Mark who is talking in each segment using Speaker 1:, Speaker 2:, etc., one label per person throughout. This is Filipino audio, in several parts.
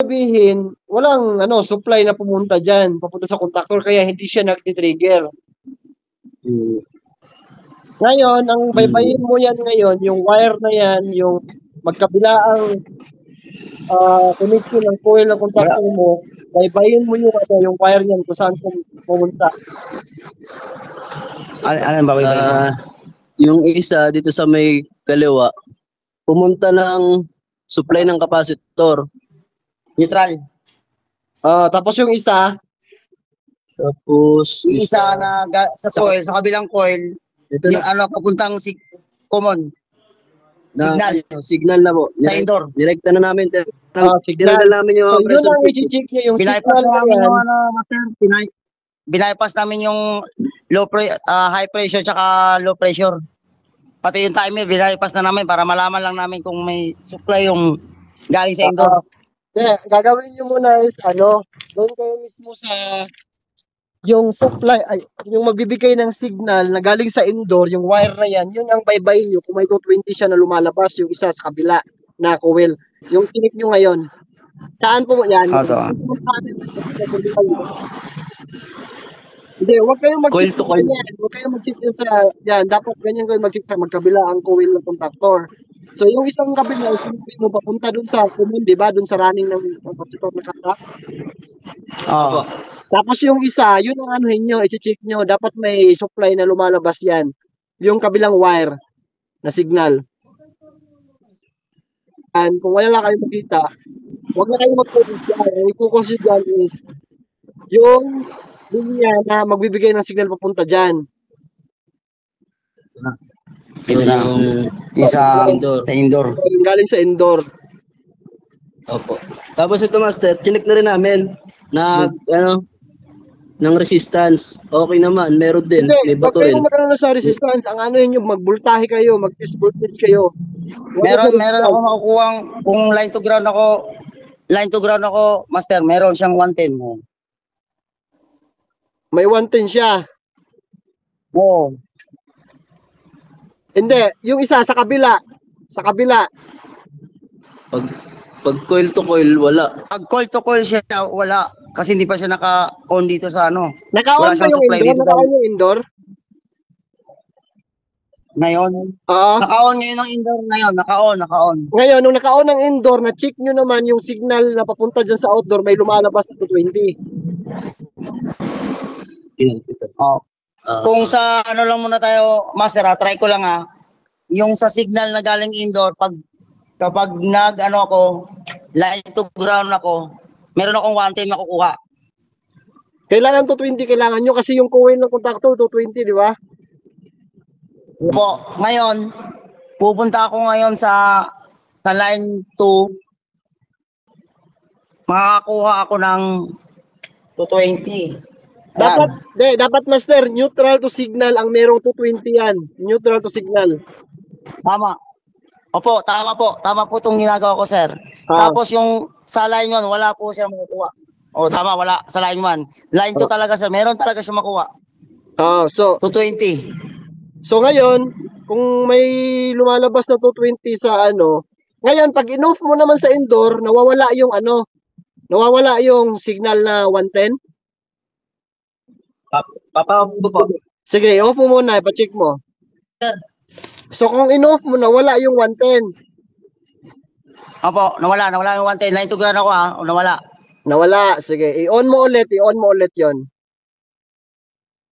Speaker 1: sabihin, walang supply na pumunta dyan, papunta sa contactor, kaya hindi siya nag-trigger.
Speaker 2: Mm.
Speaker 1: Ngayon, ang baybayin mo yan ngayon, yung wire na yan, yung magkabilaang connection ng coil ng contactor mo, baybayin mo yung wire niyan kung saan pumunta.
Speaker 3: Ano ba baybayin mo?
Speaker 2: Yung isa dito sa may kaliwa, pumunta ng supply ng capacitor.
Speaker 3: Neutral.
Speaker 1: Tapos yung isa,
Speaker 2: Tapos
Speaker 3: Yung isa na sa coil, sa kabilang coil,
Speaker 2: ito
Speaker 3: yung
Speaker 2: na,
Speaker 3: papuntang common. Signal.
Speaker 2: Signal na po.
Speaker 3: Sa indoor.
Speaker 2: Direkta na namin.
Speaker 1: signal.
Speaker 2: Tinanggal namin yung
Speaker 1: So, yun
Speaker 2: pressure
Speaker 1: ang
Speaker 2: switch.
Speaker 1: i-check nyo, yung
Speaker 3: Binaypas
Speaker 1: signal na
Speaker 3: namin
Speaker 1: yan.
Speaker 3: yung master. Binaypas namin yung high pressure tsaka low pressure. Pati yung timer, binaypas na namin para malaman lang namin kung may supply yung galing sa indoor.
Speaker 1: Gagawin nyo muna is, doon kayo mismo sa yung supply, yung magbibigay ng signal na galing sa indoor, yung wire na yan, yun ang baybayin nyo. Kung may 220 siya na lumalabas, yung isa sa kabila na coil. Yung tinik nyo ngayon, saan po yan? Hindi, huwag kayong mag-check
Speaker 2: Coil to coil.
Speaker 1: Huwag kayong mag-check sa, yan, dapat ganyan kayo mag-check sa magkabila ang coil ng contactor. So, yung isang kabila, hindi mo papunta dun sa common, di ba? Dun sa running ng capacitor na kata.
Speaker 3: Oo.
Speaker 1: Tapos yung isa, yun ang anuhin nyo, i-check nyo. Dapat may supply na lumalabas yan. Yung kabilang wire na signal. And kung wala lang kayo makita, huwag na kayo mag-focus dyan. Ang i-focus nyo dyan is yung linya na magbibigay ng signal papunta dyan.
Speaker 3: Ito na yung isa sa indoor.
Speaker 1: Yung galing sa indoor.
Speaker 2: Opo. Tapos ito master, chinek na rin namin na ng resistance. Okay naman, meron din. May
Speaker 1: Huwag
Speaker 2: bato rin.
Speaker 1: kayong magkaroon sa resistance. Ang ano yun, magbultahe kayo, mag-test voltage kayo.
Speaker 3: Meron ako makukuhang kung line to ground ako, master, meron siyang 110 mo.
Speaker 1: May 110 siya.
Speaker 3: Oo.
Speaker 1: Hindi, yung isa sa kabila. Sa kabila.
Speaker 2: Pag coil to coil, wala.
Speaker 3: Pag coil to coil siya, wala. Kasi hindi pa siya naka-on dito sa ano.
Speaker 1: Naka-on
Speaker 3: Wala
Speaker 1: ba
Speaker 3: siyang
Speaker 1: yung
Speaker 3: supply
Speaker 1: indoor?
Speaker 3: dito.
Speaker 1: Naka-on yung indoor?
Speaker 3: Ngayon?
Speaker 1: Oo.
Speaker 3: Naka-on ngayon ang indoor ngayon. Naka-on.
Speaker 1: Ngayon, nung naka-on ang indoor, na-check nyo naman yung signal na papunta dyan sa outdoor, may lumalabas na 220.
Speaker 3: Oh. Kung sa ano lang muna tayo, master, try ko lang yung sa signal na galing indoor, kapag ako, line to ground ako, meron akong 110 makukuha.
Speaker 1: Kailangan 220, kailangan nyo kasi yung coil ng contactor 220, di ba?
Speaker 3: Po, ngayon, pupunta ako ngayon sa line 2, makakakuha ako ng 220.
Speaker 1: Dapat master, neutral to signal ang merong 220 yan. Neutral to signal.
Speaker 3: Tama. Opo, tama po. Tama po itong ginagawa ko, sir. Tapos yung sa line 1, wala po siya makukuha. Tama, wala. Sa line 1. Line 2 talaga, sir. Meron talaga siya makuha.
Speaker 1: So
Speaker 3: 220.
Speaker 1: So ngayon, kung may lumalabas na 220 sa ngayon, pag in-off mo naman sa indoor, nawawala yung signal na 110.
Speaker 2: Papa-off po.
Speaker 1: Sige, off mo muna, ipa-check mo.
Speaker 3: Sir.
Speaker 1: So kung in-off mo, nawala yung 110.
Speaker 3: Opo, nawala yung 110. Line to ground ako nawala.
Speaker 1: Nawala, sige. I-on mo ulit yon.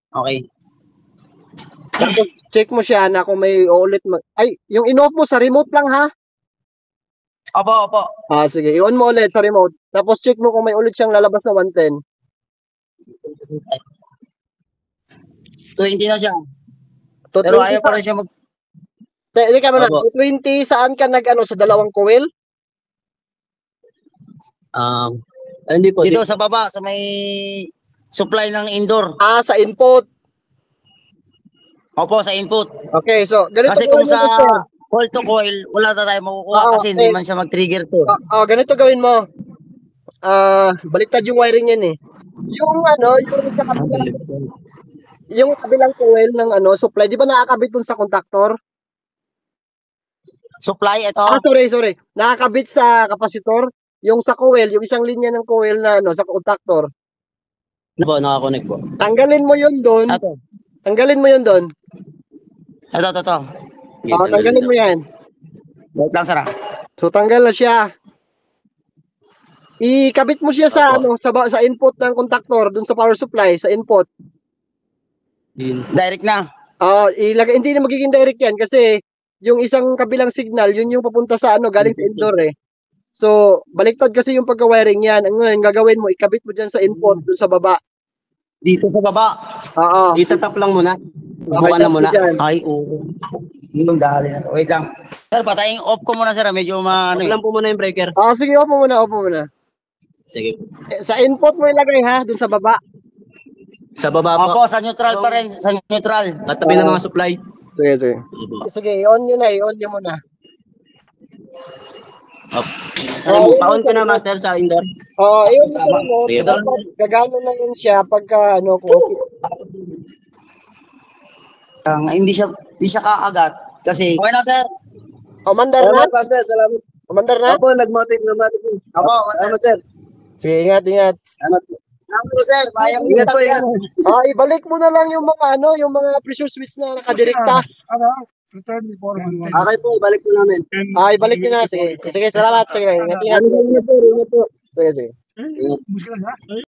Speaker 3: Okay.
Speaker 1: Tapos check mo siya na kung may ulit yung in-off mo sa remote lang ha?
Speaker 3: Opo.
Speaker 1: Sige, i-on mo ulit sa remote. Tapos check mo kung may ulit siyang lalabas na 110.
Speaker 3: 20 na siya. Pero ayaw pa rin siya
Speaker 1: Hindi ka muna. 20, saan ka sa dalawang coil?
Speaker 2: Hindi po.
Speaker 3: Dito sa baba, sa may supply ng indoor.
Speaker 1: Sa input.
Speaker 3: Opo, sa input.
Speaker 1: Okay, so ganito.
Speaker 3: Kasi kung sa coil to coil, wala na tayo makukuha kasi hindi man siya mag-trigger to.
Speaker 1: Ganito gawin mo. Baliktad yung wiring yan Yung sa kabilang, yung kabilang coil ng supply, di ba nakakabit dun sa contactor?
Speaker 3: Supply, ito?
Speaker 1: Sorry. Nakakabit sa kapasitor. yung sa coil, yung isang linya ng coil na ano, sa contactor.
Speaker 2: Ano po, nakakonect po.
Speaker 1: Tanggalin mo yun doon.
Speaker 3: Ito.
Speaker 1: Tanggalin mo yun doon.
Speaker 3: Ito.
Speaker 2: Sige,
Speaker 1: Tanggalin mo yan.
Speaker 3: Wait lang, sir.
Speaker 1: So tanggal na siya. Ikabit mo siya sa
Speaker 2: Opo.
Speaker 1: ano, sa input ng contactor doon sa power supply, sa input.
Speaker 3: Direct na.
Speaker 1: Ilagay hindi na magiging direct yan kasi yung isang kabilang signal, yun yung papunta sa ano, galing sa indoor eh. So, baliktad kasi yung pagka-wiring yan. Ang ngayon, gagawin mo, ikabit mo dyan sa input, doon sa baba.
Speaker 3: Dito sa baba.
Speaker 1: Oo.
Speaker 2: Itatap lang muna.
Speaker 1: Okay,
Speaker 2: Buka na muna.
Speaker 1: dyan.
Speaker 2: Ay, oo.
Speaker 3: Yung dali na to. Wait lang. Sir, patayin off ko muna, sir. Medyo ano
Speaker 2: Huwag lang po muna yung breaker.
Speaker 1: Sige, opo muna.
Speaker 2: Sige.
Speaker 1: Sa input mo ilagay ha, doon sa baba.
Speaker 2: Sa baba po.
Speaker 3: Opo, sa neutral pa rin. Sa neutral.
Speaker 2: Katabi ng mga supply.
Speaker 1: Sige.
Speaker 2: Opo.
Speaker 1: Sige, i-on nyo muna.
Speaker 2: Pa-on ko na, master, sa indoor.
Speaker 1: Yun na mo.
Speaker 2: Sige.
Speaker 1: Dapat gagano na yun siya pagka ano,
Speaker 3: Hindi siya kaagat. Kasi, okay na, sir.
Speaker 1: Mandar na?
Speaker 2: master. Salamat.
Speaker 1: Mandar na?
Speaker 2: Opo, nag-motive.
Speaker 3: Opo,
Speaker 2: Salamat, sir.
Speaker 1: Sige, ingat.
Speaker 2: Salamat po.
Speaker 3: Salamat po, sir. Mayang
Speaker 2: Ingat po, ingat.
Speaker 1: Ibalik mo na lang yung mga ano, yung mga pressure switch na nakadirekta.
Speaker 2: Okay po, ibalik po namin.
Speaker 1: Ibalik nyo na. Sige, salamat. Sige, ingat.
Speaker 2: Salamat po, ingat po.
Speaker 1: Sige.
Speaker 2: Ingat.